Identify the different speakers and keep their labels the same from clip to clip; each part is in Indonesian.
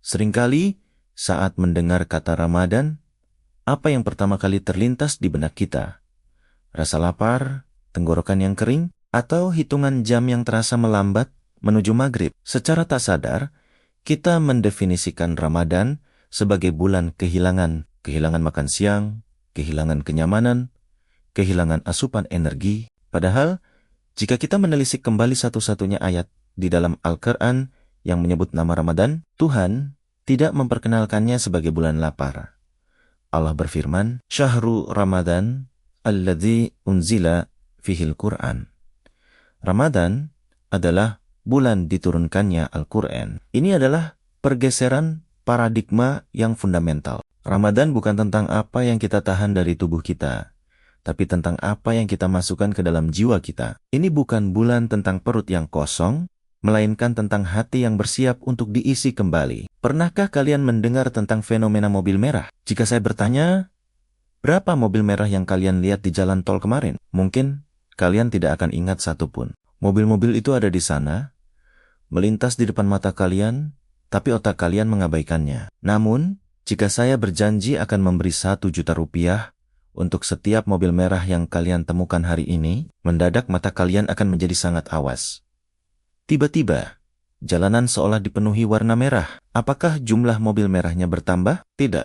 Speaker 1: Seringkali saat mendengar kata Ramadan, apa yang pertama kali terlintas di benak kita? Rasa lapar, tenggorokan yang kering, atau hitungan jam yang terasa melambat menuju maghrib? Secara tak sadar, kita mendefinisikan Ramadan sebagai bulan kehilangan makan siang, kehilangan kenyamanan, kehilangan asupan energi. Padahal, jika kita menelisik kembali satu-satunya ayat di dalam Al-Quran yang menyebut nama Ramadan, Tuhan tidak memperkenalkannya sebagai bulan lapar. Allah berfirman, Syahru Ramadan alladzi unzila fihil Qur'an. Ramadan adalah bulan diturunkannya Al-Quran. Ini adalah pergeseran paradigma yang fundamental. Ramadan bukan tentang apa yang kita tahan dari tubuh kita, tapi tentang apa yang kita masukkan ke dalam jiwa kita. Ini bukan bulan tentang perut yang kosong, melainkan tentang hati yang bersiap untuk diisi kembali. Pernahkah kalian mendengar tentang fenomena mobil merah? Jika saya bertanya, berapa mobil merah yang kalian lihat di jalan tol kemarin? Mungkin kalian tidak akan ingat satupun. Mobil-mobil itu ada di sana, melintas di depan mata kalian, tapi otak kalian mengabaikannya. Namun, jika saya berjanji akan memberi 1 juta rupiah untuk setiap mobil merah yang kalian temukan hari ini, mendadak mata kalian akan menjadi sangat awas. Tiba-tiba, jalanan seolah dipenuhi warna merah. Apakah jumlah mobil merahnya bertambah? Tidak.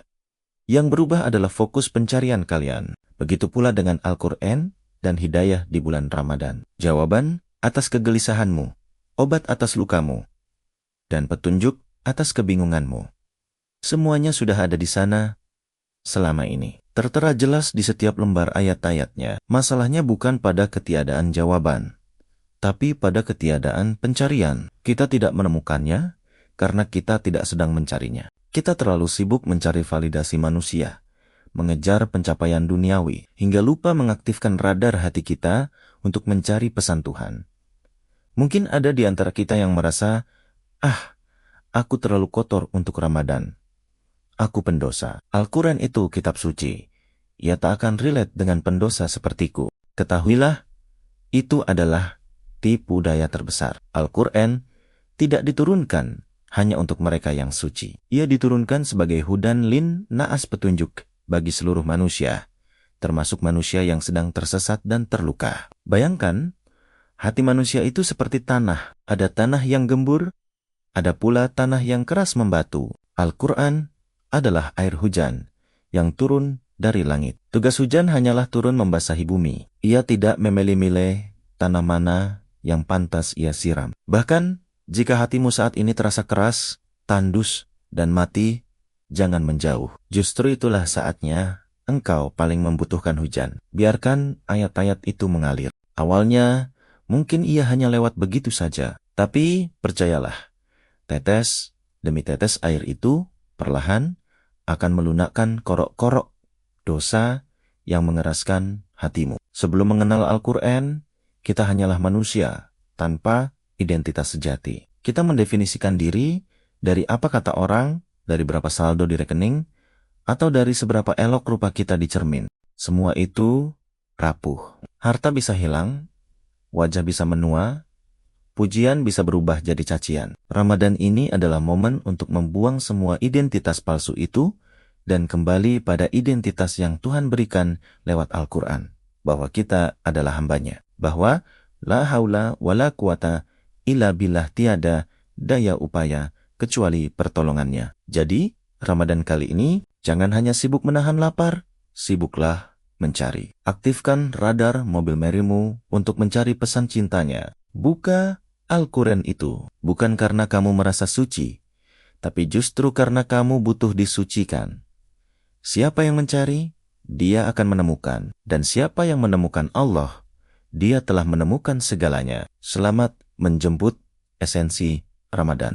Speaker 1: Yang berubah adalah fokus pencarian kalian. Begitu pula dengan Al-Quran dan hidayah di bulan Ramadan. Jawaban atas kegelisahanmu, obat atas lukamu, dan petunjuk atas kebingunganmu. Semuanya sudah ada di sana selama ini. Tertera jelas di setiap lembar ayat-ayatnya. Masalahnya bukan pada ketiadaan jawaban, tapi pada ketiadaan pencarian. Kita tidak menemukannya karena kita tidak sedang mencarinya. Kita terlalu sibuk mencari validasi manusia, mengejar pencapaian duniawi, hingga lupa mengaktifkan radar hati kita untuk mencari pesan Tuhan. Mungkin ada di antara kita yang merasa, aku terlalu kotor untuk Ramadan. Aku pendosa. Al-Quran itu kitab suci. Ia tak akan relate dengan pendosa sepertiku. Ketahuilah, itu adalah tipu daya terbesar. Al-Quran tidak diturunkan hanya untuk mereka yang suci. Ia diturunkan sebagai hudan lin naas, petunjuk bagi seluruh manusia, termasuk manusia yang sedang tersesat dan terluka. Bayangkan, hati manusia itu seperti tanah. Ada tanah yang gembur, ada pula tanah yang keras membatu. Al-Quran adalah air hujan yang turun dari langit. Tugas hujan hanyalah turun membasahi bumi. Ia tidak memilih-milih tanah mana yang pantas ia siram. Bahkan, jika hatimu saat ini terasa keras, tandus, dan mati, jangan menjauh. Justru itulah saatnya engkau paling membutuhkan hujan. Biarkan ayat-ayat itu mengalir. Awalnya, mungkin ia hanya lewat begitu saja. Tapi, percayalah, tetes demi tetes air itu perlahan akan melunakkan korok-korok dosa yang mengeraskan hatimu. Sebelum mengenal Al-Quran, kita hanyalah manusia tanpa identitas sejati. Kita mendefinisikan diri dari apa kata orang, dari berapa saldo di rekening, atau dari seberapa elok rupa kita di cermin. Semua itu rapuh. Harta bisa hilang, wajah bisa menua, pujian bisa berubah jadi cacian. Ramadan ini adalah momen untuk membuang semua identitas palsu itu dan kembali pada identitas yang Tuhan berikan lewat Al-Quran. Bahwa kita adalah hambanya. Bahwa la haula wa la quwata illa billah, tiada daya upaya kecuali pertolongannya. Jadi, Ramadan kali ini jangan hanya sibuk menahan lapar, sibuklah mencari. Aktifkan radar mobil merimu untuk mencari pesan cintanya. Buka Al-Quran itu bukan karena kamu merasa suci, tapi justru karena kamu butuh disucikan. Siapa yang mencari, dia akan menemukan. Dan siapa yang menemukan Allah, dia telah menemukan segalanya. Selamat menjemput esensi Ramadan.